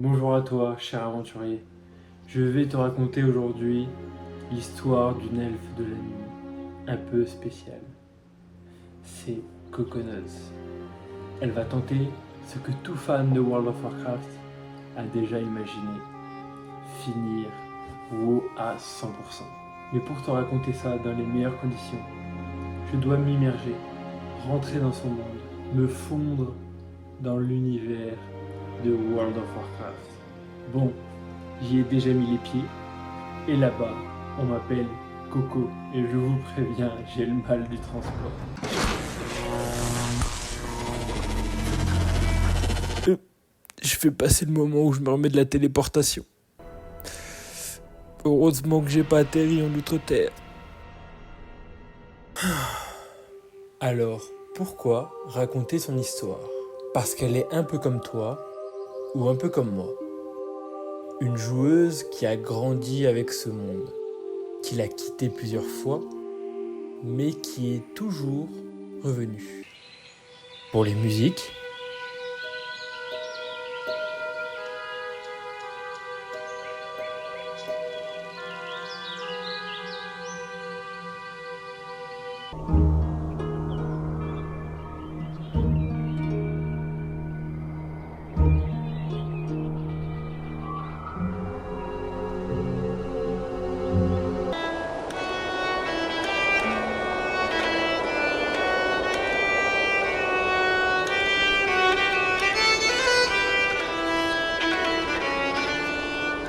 Bonjour à toi, cher aventurier. Je vais te raconter aujourd'hui l'histoire d'une elfe de la nuit, un peu spéciale. C'est Coconuts. Elle va tenter ce que tout fan de World of Warcraft a déjà imaginé, finir WoW à 100%. Mais pour te raconter ça dans les meilleures conditions, je dois m'immerger, rentrer dans son monde, me fondre dans l'univers de World of Warcraft. Bon, j'y ai déjà mis les pieds, et là-bas, on m'appelle Coco, et je vous préviens, j'ai le mal du transport. Je vais passer le moment où je me remets de la téléportation. Heureusement que j'ai pas atterri en Outre-Terre. Alors, pourquoi raconter son histoire? Parce qu'elle est un peu comme toi, ou un peu comme moi. Une joueuse qui a grandi avec ce monde, qui l'a quitté plusieurs fois, mais qui est toujours revenue. Pour les musiques,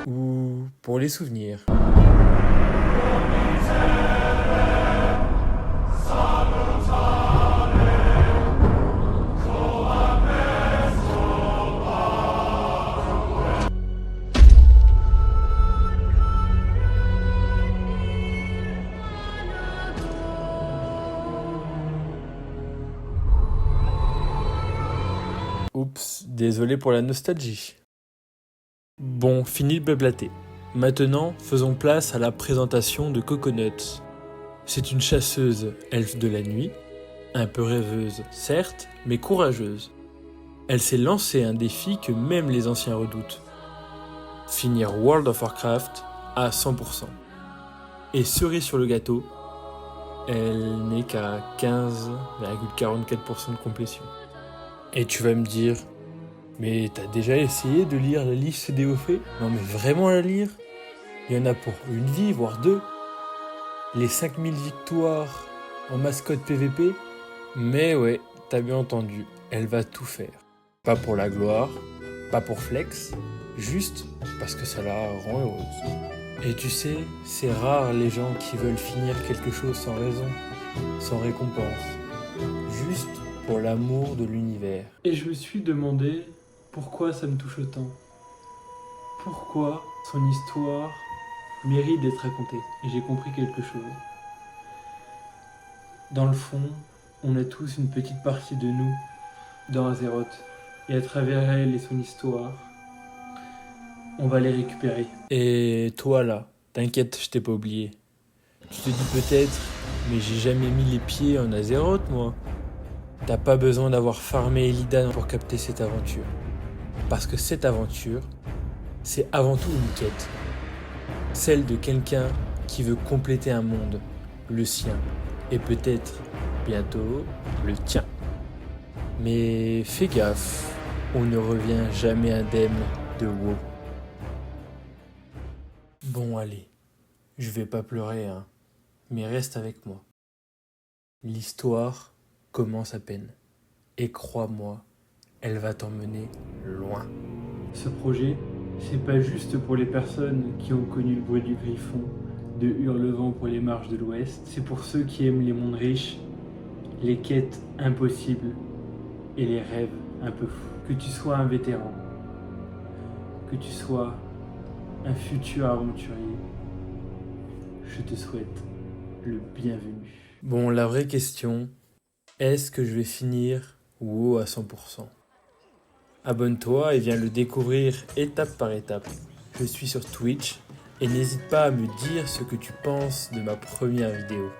ou pour les souvenirs. Oups, désolé pour la nostalgie. Bon, fini de blablater. Maintenant, faisons place à la présentation de Coconuts. C'est une chasseuse elfe de la nuit, un peu rêveuse, certes, mais courageuse. Elle s'est lancée un défi que même les anciens redoutent. Finir World of Warcraft à 100%. Et cerise sur le gâteau, elle n'est qu'à 15,44% de complétion. Et tu vas me dire, mais t'as déjà essayé de lire la liste des hauts faits? Non mais vraiment la lire? Il y en a pour une vie, voire deux. Les 5000 victoires en mascotte PVP? Mais ouais, t'as bien entendu, elle va tout faire. Pas pour la gloire, pas pour flex, juste parce que ça la rend heureuse. Et tu sais, c'est rare les gens qui veulent finir quelque chose sans raison, sans récompense. Juste pour l'amour de l'univers. Et je me suis demandé pourquoi ça me touche autant. Pourquoi son histoire mérite d'être racontée. Et j'ai compris quelque chose. Dans le fond, on a tous une petite partie de nous dans Azeroth. Et à travers elle et son histoire, on va les récupérer. Et toi là, t'inquiète, je t'ai pas oublié. Tu te dis peut-être, mais j'ai jamais mis les pieds en Azeroth moi. T'as pas besoin d'avoir farmé Illidan pour capter cette aventure. Parce que cette aventure, c'est avant tout une quête. Celle de quelqu'un qui veut compléter un monde, le sien, et peut-être, bientôt, le tien. Mais fais gaffe, on ne revient jamais indemne de WoW. Bon allez, je vais pas pleurer, hein, mais reste avec moi. L'histoire commence à peine, et crois-moi, elle va t'emmener loin. Ce projet, c'est pas juste pour les personnes qui ont connu le bruit du griffon, de Hurlevent pour les marches de l'Ouest, c'est pour ceux qui aiment les mondes riches, les quêtes impossibles et les rêves un peu fous. Que tu sois un vétéran, que tu sois un futur aventurier, je te souhaite le bienvenu. Bon, la vraie question, est-ce que je vais finir WoW à 100%? Abonne-toi et viens le découvrir étape par étape. Je suis sur Twitch et n'hésite pas à me dire ce que tu penses de ma première vidéo.